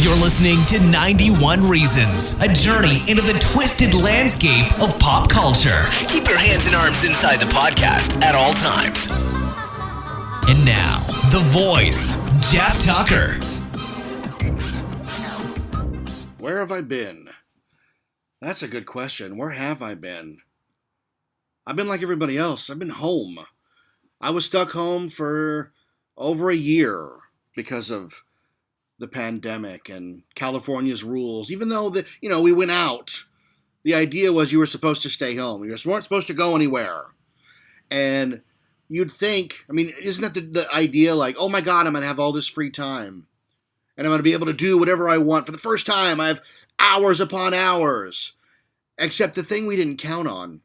You're listening to 91 Reasons, a journey into the twisted landscape of pop culture. Keep your hands and arms inside the podcast at all times. And now, the voice, Jeff Tucker. Where have I been? That's a good question. Where have I been? I've been like everybody else. I've been home. I was stuck home for over a year because of the pandemic and California's rules. Even though we went out, the idea was you were supposed to stay home. You weren't supposed to go anywhere. And you'd think, isn't that the idea? Like, oh my God, I'm going to have all this free time. And I'm going to be able to do whatever I want. For the first time, I have hours upon hours. Except the thing we didn't count on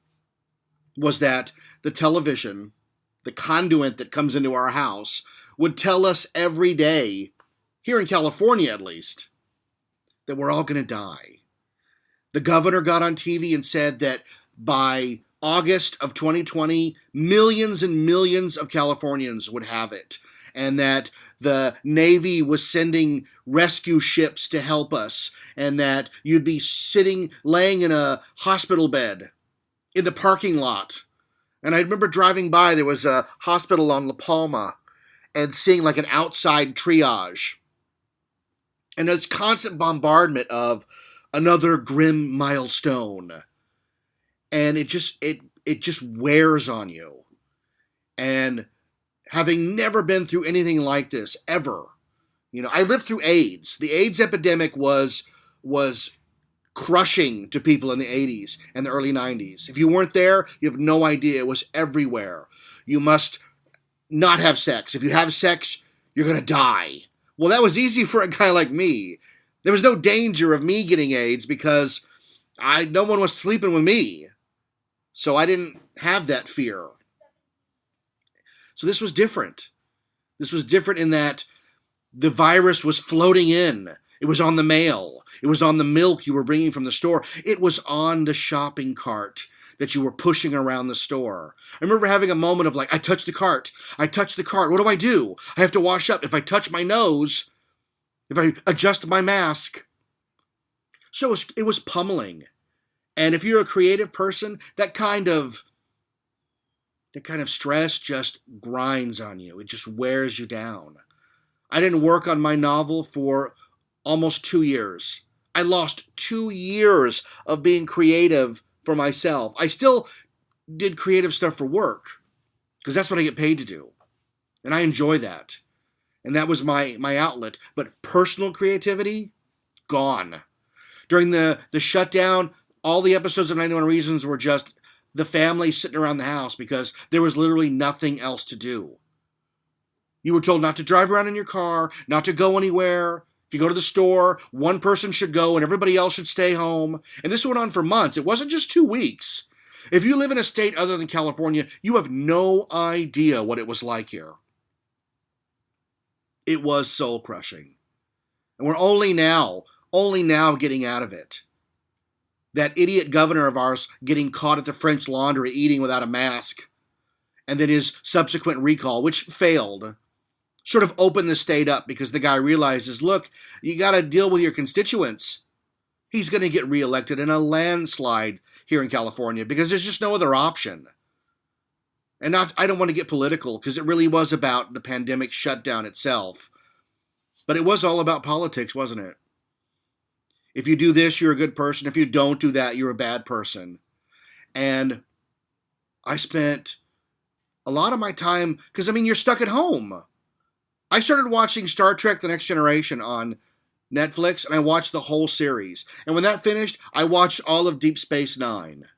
was that the television, the conduit that comes into our house, would tell us every day, here in California at least, that we're all going to die. The governor got on TV and said that by August of 2020, millions and millions of Californians would have it, and that the Navy was sending rescue ships to help us, and that you'd be laying in a hospital bed in the parking lot. And I remember driving by, there was a hospital on La Palma, and seeing like an outside triage. And it's constant bombardment of another grim milestone. And it just wears on you. And having never been through anything like this, ever. I lived through AIDS. The AIDS epidemic was crushing to people in the 80s and the early 90s. If you weren't there, you have no idea. It was everywhere. You must not have sex. If you have sex, you're going to die. Well, that was easy for a guy like me. There was no danger of me getting AIDS because no one was sleeping with me. So I didn't have that fear. So this was different. This was different in that the virus was floating in. It was on the mail. It was on the milk you were bringing from the store. It was on the shopping cart that you were pushing around the store. I remember having a moment of like, I touched the cart. What do I do? I have to wash up. If I touch my nose, if I adjust my mask. So it was pummeling. And if you're a creative person, that kind of stress just grinds on you. It just wears you down. I didn't work on my novel for almost 2 years. I lost 2 years of being creative for myself. I still did creative stuff for work because that's what I get paid to do. And I enjoy that. And that was my outlet. But personal creativity, gone. During the shutdown, all the episodes of 91 Reasons were just the family sitting around the house because there was literally nothing else to do. You were told not to drive around in your car, not to go anywhere. If you go to the store, one person should go and everybody else should stay home. And this went on for months. It wasn't just 2 weeks. If you live in a state other than California, you have no idea what it was like here. It was soul crushing. And we're only now getting out of it. That idiot governor of ours getting caught at the French Laundry eating without a mask. And then his subsequent recall, which failed, sort of opened the state up because the guy realizes, look, you got to deal with your constituents. He's going to get reelected in a landslide here in California because there's just no other option. And I don't want to get political because it really was about the pandemic shutdown itself. But it was all about politics, wasn't it? If you do this, you're a good person. If you don't do that, you're a bad person. And I spent a lot of my time, because you're stuck at home. I started watching Star Trek The Next Generation on Netflix, and I watched the whole series. And when that finished, I watched all of Deep Space Nine.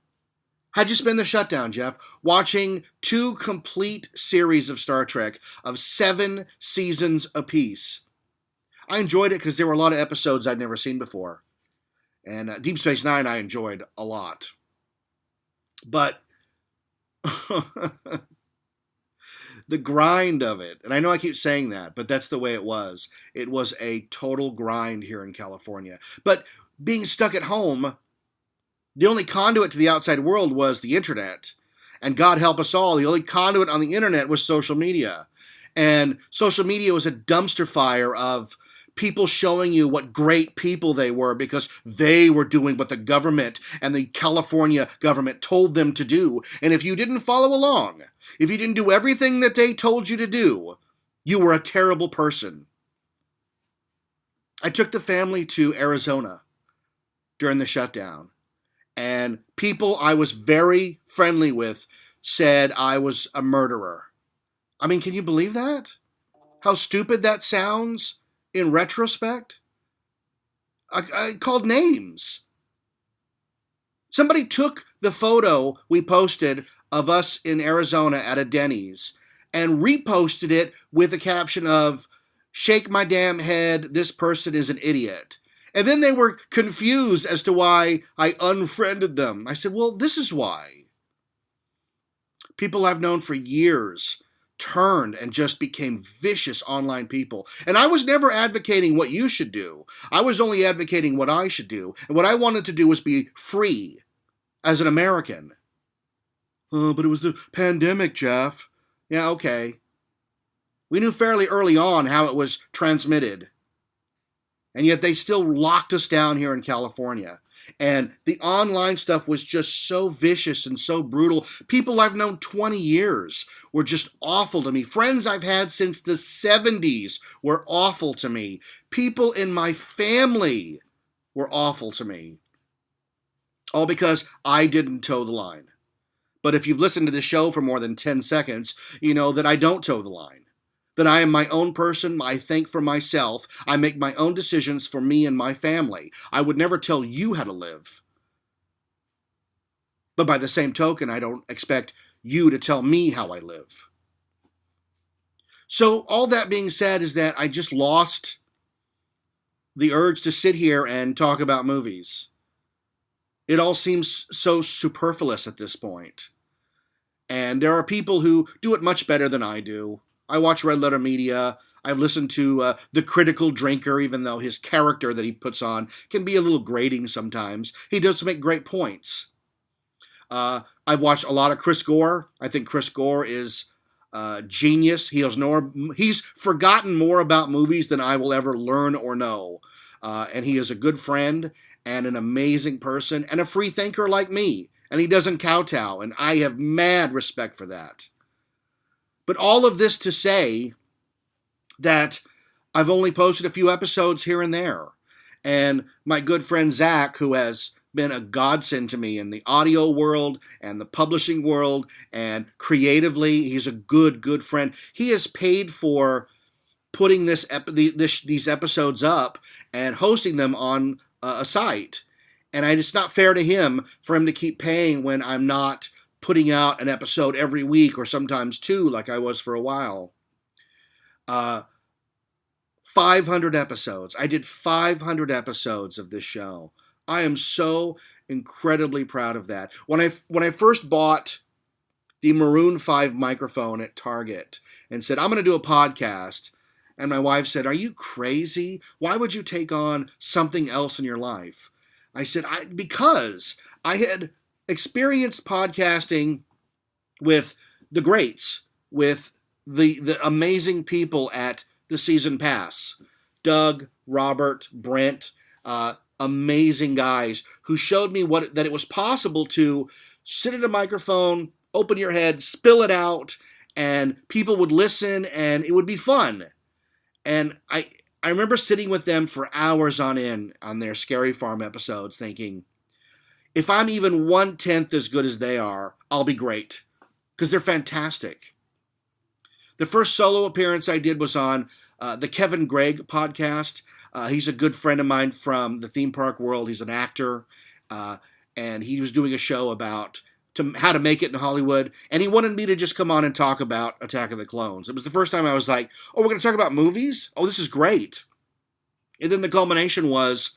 How'd you spend the shutdown, Jeff? Watching 2 complete series of Star Trek of 7 seasons apiece. I enjoyed it because there were a lot of episodes I'd never seen before. And Deep Space Nine I enjoyed a lot. But the grind of it, and I know I keep saying that, but that's the way it was. It was a total grind here in California. But being stuck at home, the only conduit to the outside world was the internet. And God help us all, the only conduit on the internet was social media. And social media was a dumpster fire of people showing you what great people they were because they were doing what the government and the California government told them to do. And if you didn't follow along, if you didn't do everything that they told you to do, you were a terrible person. I took the family to Arizona during the shutdown, and people I was very friendly with said I was a murderer. I mean, can you believe that? How stupid that sounds in retrospect? I called names. Somebody took the photo we posted of us in Arizona at a Denny's and reposted it with a caption of, "Shake my damn head, this person is an idiot." And then they were confused as to why I unfriended them. I said, well, this is why. People I've known for years turned and just became vicious online people. And I was never advocating what you should do. I was only advocating what I should do. And what I wanted to do was be free as an American. Oh, but it was the pandemic, Jeff. Yeah, okay. We knew fairly early on how it was transmitted. And yet they still locked us down here in California. And the online stuff was just so vicious and so brutal. People I've known 20 years were just awful to me. Friends I've had since the 70s were awful to me. People in my family were awful to me. All because I didn't toe the line. But if you've listened to the show for more than 10 seconds, you know that I don't toe the line. That I am my own person, I think for myself, I make my own decisions for me and my family. I would never tell you how to live. But by the same token, I don't expect you to tell me how I live. So all that being said is that I just lost the urge to sit here and talk about movies. It all seems so superfluous at this point. And there are people who do it much better than I do. I watch Red Letter Media. I've listened to The Critical Drinker, even though his character that he puts on can be a little grating sometimes. He does make great points. I've watched a lot of Chris Gore. I think Chris Gore is genius. He's forgotten more about movies than I will ever learn or know. And he is a good friend and an amazing person and a free thinker like me. And he doesn't kowtow, and I have mad respect for that. But all of this to say that I've only posted a few episodes here and there. And my good friend Zach, who has been a godsend to me in the audio world and the publishing world and creatively, he's a good friend. He has paid for putting these episodes up and hosting them on a site. And it's not fair to him for him to keep paying when I'm not putting out an episode every week or sometimes two like I was for a while. 500 episodes. I did 500 episodes of this show. I am so incredibly proud of that. When I first bought the Maroon 5 microphone at Target and said, I'm going to do a podcast, and my wife said, are you crazy? Why would you take on something else in your life? I said, because I had experienced podcasting with the greats, with the amazing people at the Season Pass. Doug, Robert, Brent, amazing guys who showed me that it was possible to sit at a microphone, open your head, spill it out, and people would listen and it would be fun. And I remember sitting with them for hours on end on their Scary Farm episodes thinking, if I'm even 1/10 as good as they are, I'll be great. Because they're fantastic. The first solo appearance I did was on the Kevin Gregg podcast. He's a good friend of mine from the theme park world. He's an actor. And he was doing a show about how to make it in Hollywood. And he wanted me to just come on and talk about Attack of the Clones. It was the first time I was like, oh, we're going to talk about movies? Oh, this is great. And then the culmination was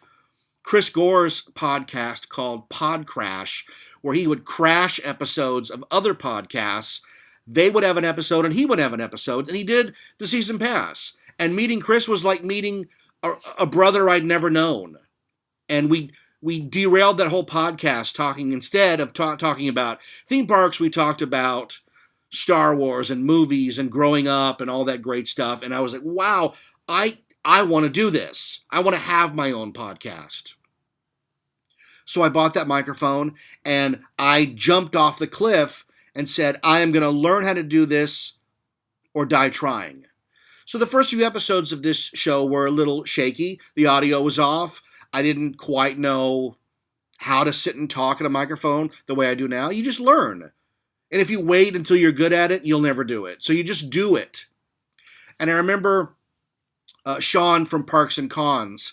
Chris Gore's podcast called Pod Crash, where he would crash episodes of other podcasts. They would have an episode and he would have an episode. And he did the Season Pass. And meeting Chris was like meeting a brother I'd never known. And we derailed that whole podcast talking, instead of talking about theme parks, we talked about Star Wars and movies and growing up and all that great stuff. And I was like, wow, I I want to do this. I want to have my own podcast. So I bought that microphone and I jumped off the cliff and said, I am going to learn how to do this or die trying. So the first few episodes of this show were a little shaky. The audio was off. I didn't quite know how to sit and talk at a microphone the way I do now. You just learn. And if you wait until you're good at it, you'll never do it. So you just do it. And I remember Sean from Parks and Cons.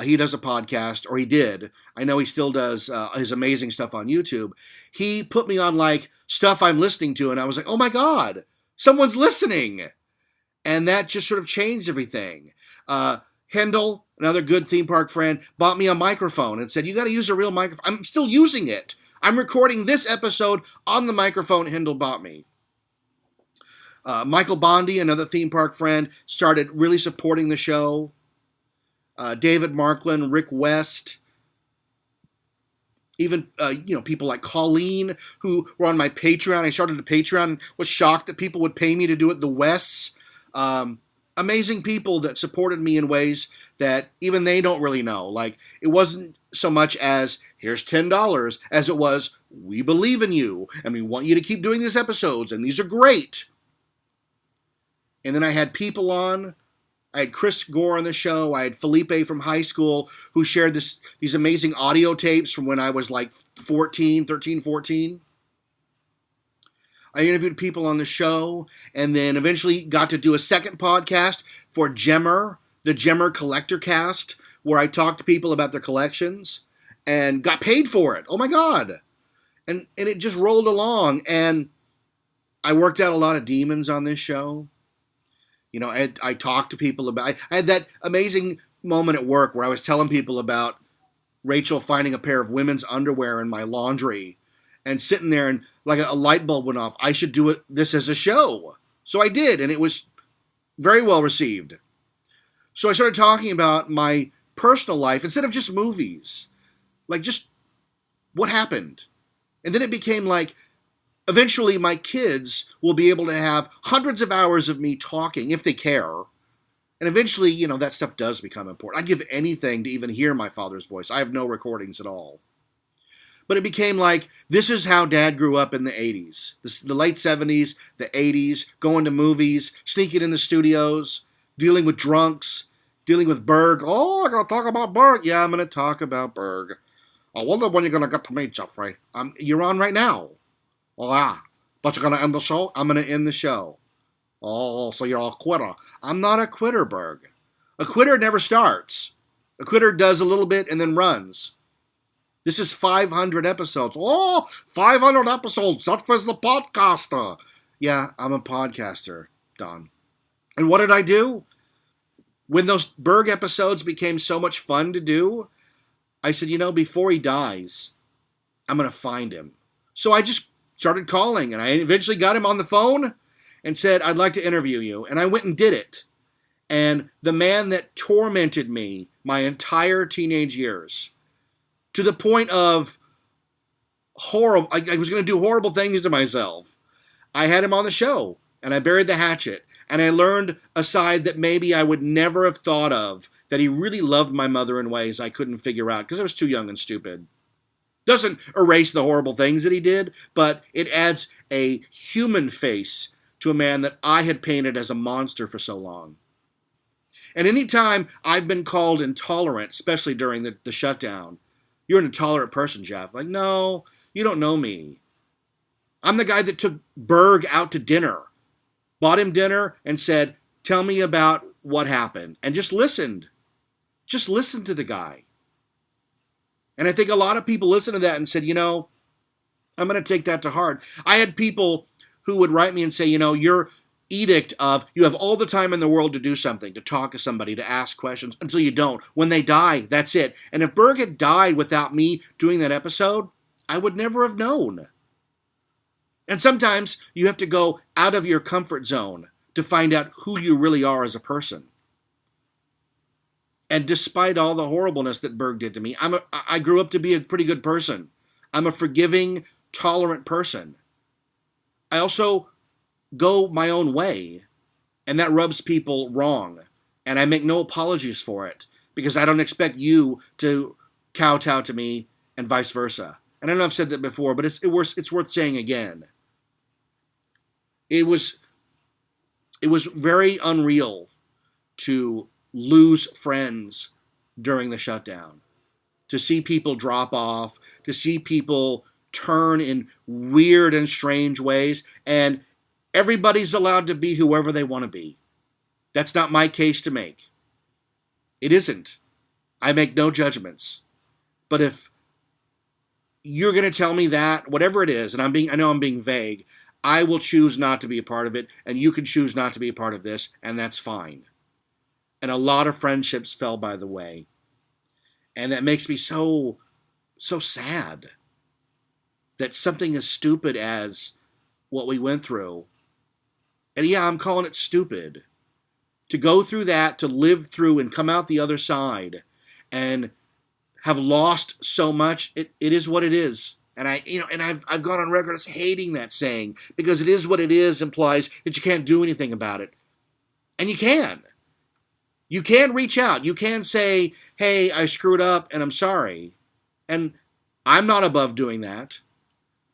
He does a podcast, or he did. I know he still does his amazing stuff on YouTube. He put me on like stuff I'm listening to, and I was like, oh my God, someone's listening. And that just sort of changed everything. Hendel, another good theme park friend, bought me a microphone and said, you got to use a real microphone. I'm still using it. I'm recording this episode on the microphone Hendel bought me. Michael Bondi, another theme park friend, started really supporting the show. David Markland, Rick West, even people like Colleen, who were on my Patreon. I started a Patreon and was shocked that people would pay me to do it. The Wests, amazing people that supported me in ways that even they don't really know. Like, it wasn't so much as, here's $10, as it was, we believe in you, and we want you to keep doing these episodes, and these are great. And then I had people on. I had Chris Gore on the show. I had Felipe from high school who shared these amazing audio tapes from when I was like 13, 14. I interviewed people on the show and then eventually got to do a second podcast for Gemmer, the Gemmer Collector Cast, where I talked to people about their collections and got paid for it. Oh my God. And it just rolled along, and I worked out a lot of demons on this show. I talked to people about, I had that amazing moment at work where I was telling people about Rachel finding a pair of women's underwear in my laundry and sitting there and like a light bulb went off. I should do this as a show. So I did, and it was very well received. So I started talking about my personal life instead of just movies, like just what happened. And then it became like, eventually, my kids will be able to have hundreds of hours of me talking, if they care. And eventually, that stuff does become important. I'd give anything to even hear my father's voice. I have no recordings at all. But it became like, this is how Dad grew up in the 80s. The late 70s, the 80s, going to movies, sneaking in the studios, dealing with drunks, dealing with Berg. Oh, I gotta talk about Berg. Yeah, I'm gonna talk about Berg. I wonder when you're gonna get to me, Jeffrey. You're on right now. Oh, yeah. But you're going to end the show? I'm going to end the show. Oh, so you're a quitter. I'm not a quitter, Berg. A quitter never starts. A quitter does a little bit and then runs. This is 500 episodes. Oh, 500 episodes. That was the podcaster. Yeah, I'm a podcaster, Don. And what did I do? When those Berg episodes became so much fun to do, I said, before he dies, I'm going to find him. So I just started calling, and I eventually got him on the phone and said, I'd like to interview you. And I went and did it. And the man that tormented me my entire teenage years, to the point of horrible, I was going to do horrible things to myself. I had him on the show, and I buried the hatchet. And I learned a side that maybe I would never have thought of, that he really loved my mother in ways I couldn't figure out because I was too young and stupid. Doesn't erase the horrible things that he did, but it adds a human face to a man that I had painted as a monster for so long. And any time I've been called intolerant, especially during the shutdown, you're an intolerant person, Jeff. Like, no, you don't know me. I'm the guy that took Berg out to dinner, bought him dinner, and said, tell me about what happened. And just listened. Just listened to the guy. And I think a lot of people listened to that and said, I'm going to take that to heart. I had people who would write me and say, your edict of you have all the time in the world to do something, to talk to somebody, to ask questions until you don't. When they die, that's it. And if Berg had died without me doing that episode, I would never have known. And sometimes you have to go out of your comfort zone to find out who you really are as a person. And despite all the horribleness that Berg did to me, I grew up to be a pretty good person. I'm a forgiving, tolerant person. I also go my own way, and that rubs people wrong. And I make no apologies for it because I don't expect you to kowtow to me and vice versa. And I know I've said that before, but it's worth saying again. It was very unreal to lose friends during the shutdown, to see people drop off, to see people turn in weird and strange ways, and everybody's allowed to be whoever they want to be. That's not my case to make. It isn't. I make no judgments. But if you're going to tell me that, whatever it is, and I know I'm being vague, I will choose not to be a part of it, and you can choose not to be a part of this, and that's fine. And a lot of friendships fell by the way. And that makes me so sad that something as stupid as what we went through, and yeah, I'm calling it stupid, to go through that, to live through and come out the other side and have lost so much, it is what it is. And I've gone on record as hating that saying, because it is what it is implies that you can't do anything about it. And you can. You can reach out. You can say, hey, I screwed up and I'm sorry. And I'm not above doing that.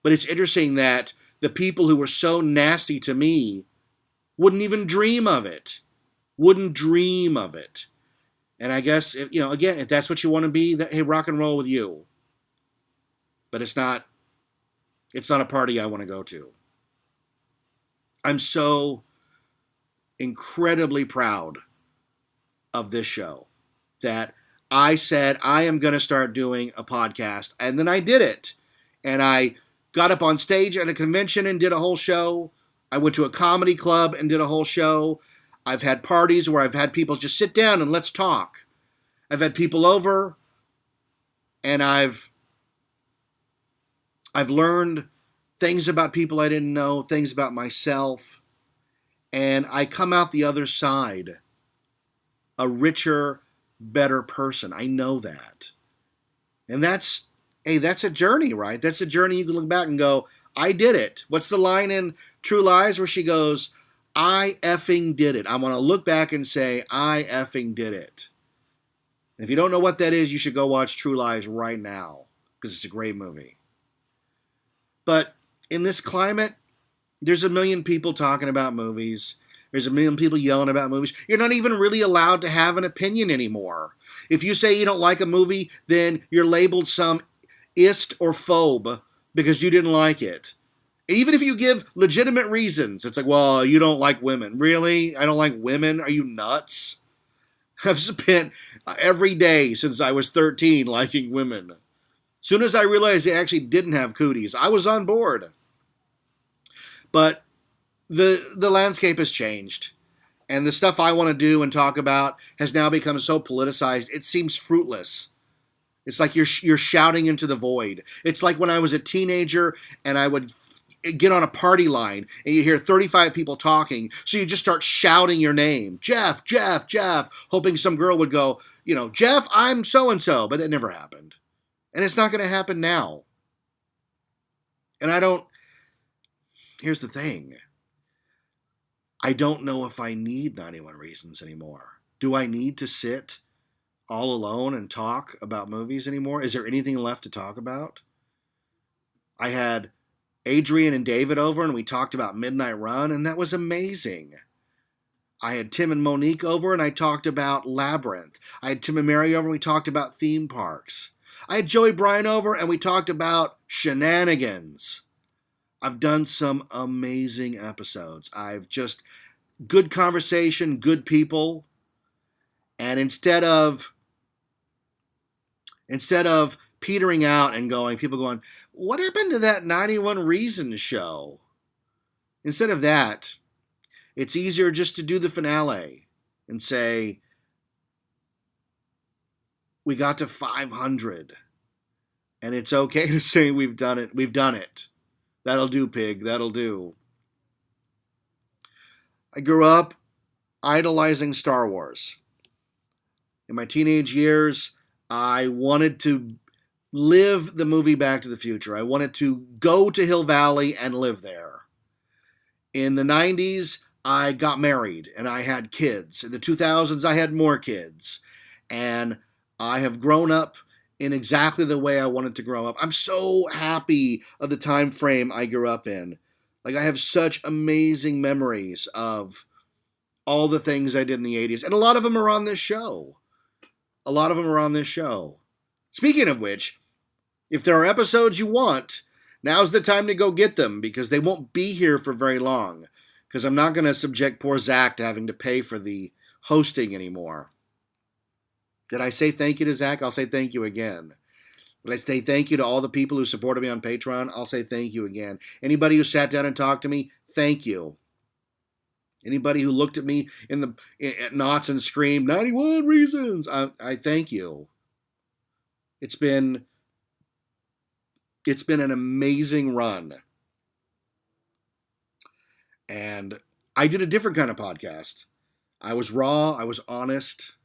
But it's interesting that the people who were so nasty to me wouldn't even dream of it. Wouldn't dream of it. And I guess, again, if that's what you want to be, hey, rock and roll with you. But it's not a party I want to go to. I'm so incredibly proud of this show that I said I am going to start doing a podcast, and then I did it. And I got up on stage at a convention and did a whole show. I went to a comedy club and did a whole show. I've had parties where I've had people just sit down and let's talk. I've had people over, and I've learned things about people I didn't know, things about myself, and I come out the other side a richer, better person. I know that. And that's a journey, right? That's a journey you can look back and go, I did it. What's the line in True Lies where she goes, I effing did it. I want to look back and say, I effing did it. And if you don't know what that is, you should go watch True Lies right now, because it's a great movie. But in this climate, there's a million people talking about movies. There's a million people yelling about movies. You're not even really allowed to have an opinion anymore. If you say you don't like a movie, then you're labeled some ist or phobe because you didn't like it. Even if you give legitimate reasons, it's like, well, you don't like women. Really? I don't like women? Are you nuts? I've spent every day since I was 13 liking women. As soon as I realized they actually didn't have cooties, I was on board. But the landscape has changed. And the stuff I want to do and talk about has now become so politicized, it seems fruitless. It's like you're shouting into the void. It's like when I was a teenager and I would get on a party line and you hear 35 people talking, so you just start shouting your name. Jeff, Jeff, Jeff, hoping some girl would go, Jeff, I'm so-and-so, but that never happened. And it's not going to happen now. And here's the thing. I don't know if I need 91 Reasons anymore. Do I need to sit all alone and talk about movies anymore? Is there anything left to talk about? I had Adrian and David over and we talked about Midnight Run, and that was amazing. I had Tim and Monique over and I talked about Labyrinth. I had Tim and Mary over and we talked about theme parks. I had Joey Bryan over and we talked about shenanigans. I've done some amazing episodes. Good conversation, good people. And instead of petering out and people going, what happened to that 91 Reasons show? Instead of that, it's easier just to do the finale and say, we got to 500. And it's okay to say we've done it. We've done it. That'll do, pig. That'll do. I grew up idolizing Star Wars. In my teenage years, I wanted to live the movie Back to the Future. I wanted to go to Hill Valley and live there. In the 90s, I got married and I had kids. In the 2000s, I had more kids. And I have grown up in exactly the way I wanted to grow up. I'm so happy of the time frame I grew up in. Like, I have such amazing memories of all the things I did in the 80s. And a lot of them are on this show. A lot of them are on this show. Speaking of which, if there are episodes you want, now's the time to go get them, because they won't be here for very long. Because I'm not going to subject poor Zach to having to pay for the hosting anymore. Did I say thank you to Zach? I'll say thank you again. Did I say thank you to all the people who supported me on Patreon? I'll say thank you again. Anybody who sat down and talked to me, thank you. Anybody who looked at me at knots and screamed, 91 reasons, I thank you. It's been an amazing run. And I did a different kind of podcast. I was raw. I was honest.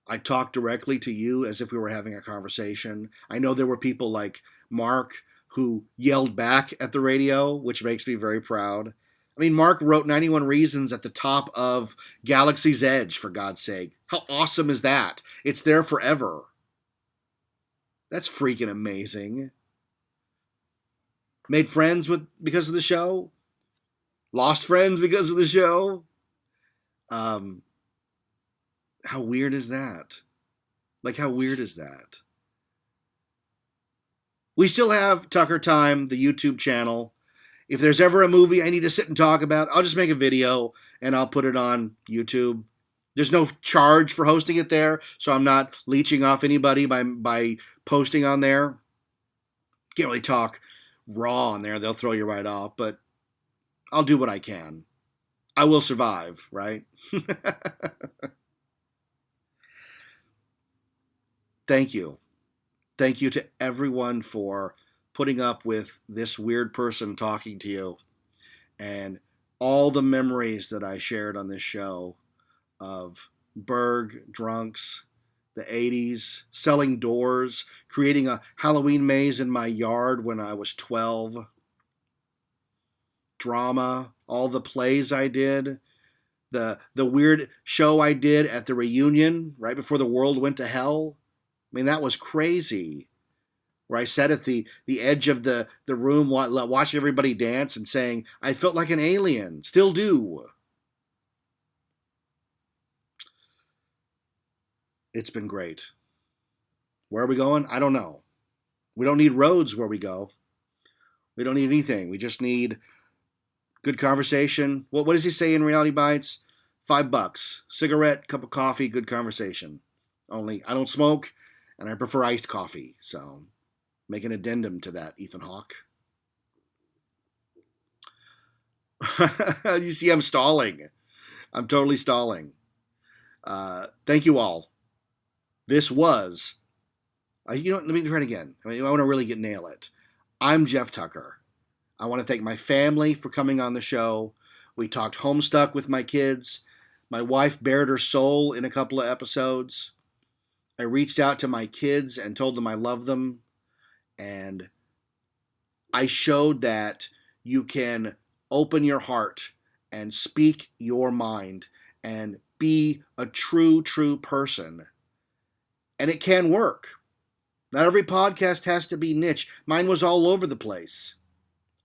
I talked directly to you as if we were having a conversation. I know there were people like Mark who yelled back at the radio, which makes me very proud. I mean, Mark wrote 91 Reasons at the top of Galaxy's Edge, for God's sake. How awesome is that? It's there forever. That's freaking amazing. Made friends because of the show. Lost friends because of the show. How weird is that? Like, how weird is that? We still have Tucker Time, the YouTube channel. If there's ever a movie I need to sit and talk about, I'll just make a video and I'll put it on YouTube. There's no charge for hosting it there, so I'm not leeching off anybody by posting on there. Can't really talk raw on there. They'll throw you right off, but I'll do what I can. I will survive, right? Thank you. Thank you to everyone for putting up with this weird person talking to you, and all the memories that I shared on this show of Berg, drunks, the 80s, selling doors, creating a Halloween maze in my yard when I was 12, drama, all the plays I did, the weird show I did at the reunion right before the world went to hell. I mean, that was crazy. Where I sat at the edge of the room watching everybody dance and saying, I felt like an alien. Still do. It's been great. Where are we going? I don't know. We don't need roads where we go. We don't need anything. We just need good conversation. What does he say in Reality Bites? $5. Cigarette, cup of coffee, good conversation. Only I don't smoke, and I prefer iced coffee. So make an addendum to that, Ethan Hawke. You see, I'm stalling. I'm totally stalling. Thank you all. This was, let me try it again. I want to really nail it. I'm Jeff Tucker. I want to thank my family for coming on the show. We talked Homestuck with my kids. My wife bared her soul in a couple of episodes. I reached out to my kids and told them I love them. And I showed that you can open your heart and speak your mind and be a true person. And it can work. Not every podcast has to be niche. Mine was all over the place.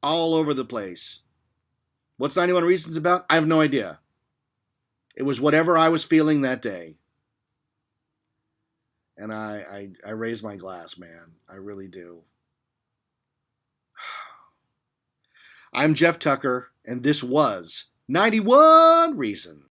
All over the place. What's 91 Reasons about? I have no idea. It was whatever I was feeling that day. And I raise my glass, man. I really do. I'm Jeff Tucker, and this was 91 Reasons.